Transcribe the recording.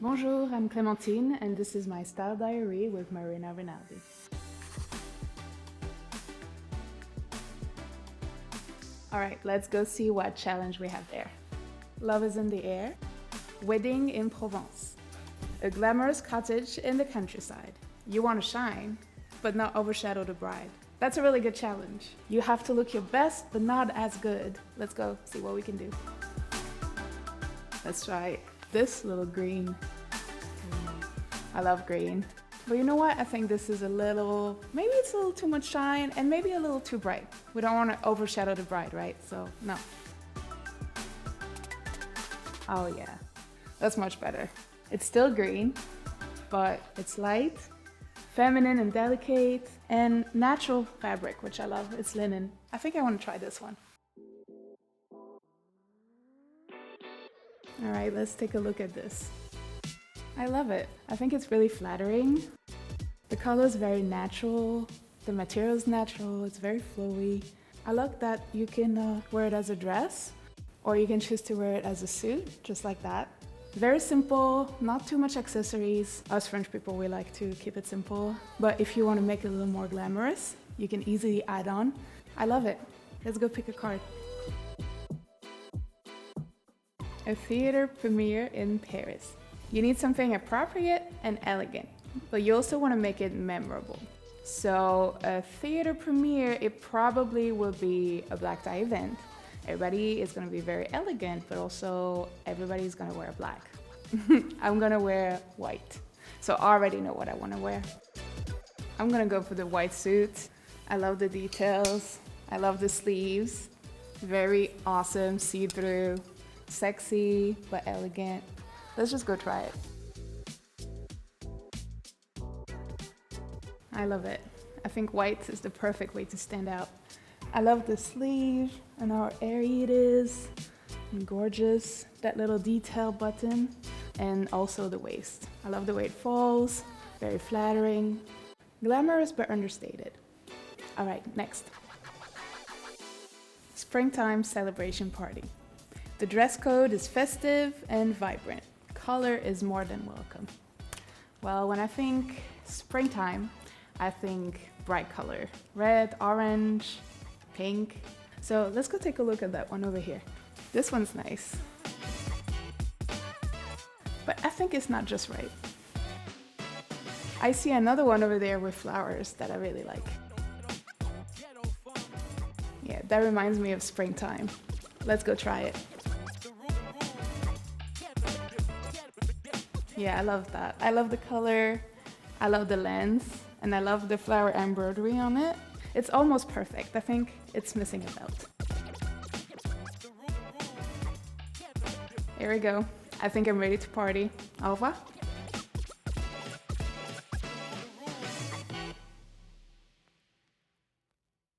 Bonjour, I'm Clémentine, and this is my style diary with Marina Rinaldi. Alright, let's go see what challenge we have there. Love is in the air, wedding in Provence, a glamorous cottage in the countryside. You want to shine, but not overshadow the bride. That's a really good challenge. You have to look your best, but not as good. Let's go see what we can do. Let's try this little green. I love green. But you know what? I think this is maybe it's a little too much shine and maybe a little too bright. We don't want to overshadow the bride, right? So no. Oh yeah, that's much better. It's still green, but it's light, feminine and delicate, and natural fabric, which I love. It's linen. I think I want to try this one. All right, let's take a look at this. I love it. I think it's really flattering. The color is very natural. The material is natural. It's very flowy. I like that you can wear it as a dress, or you can choose to wear it as a suit, just like that. Very simple, not too much accessories. Us French people, we like to keep it simple. But if you want to make it a little more glamorous, you can easily add on. I love it. Let's go pick a card. A theater premiere in Paris. You need something appropriate and elegant, but you also want to make it memorable. So a theater premiere, it probably will be a black tie event. Everybody is going to be very elegant, but also everybody's going to wear black. I'm going to wear white. So I already know what I want to wear. I'm going to go for the white suit. I love the details. I love the sleeves. Very awesome, see-through. Sexy, but elegant. Let's just go try it. I love it. I think white is the perfect way to stand out. I love the sleeve and how airy it is. And gorgeous. That little detail button. And also the waist. I love the way it falls. Very flattering. Glamorous but understated. All right, next. Springtime celebration party. The dress code is festive and vibrant. Color is more than welcome. Well, when I think springtime, I think bright color. Red, orange, pink. So let's go take a look at that one over here. This one's nice. But I think it's not just right. I see another one over there with flowers that I really like. Yeah, that reminds me of springtime. Let's go try it. Yeah, I love that. I love the color, I love the lens, and I love the flower embroidery on it. It's almost perfect. I think it's missing a belt. Here we go. I think I'm ready to party. Au revoir.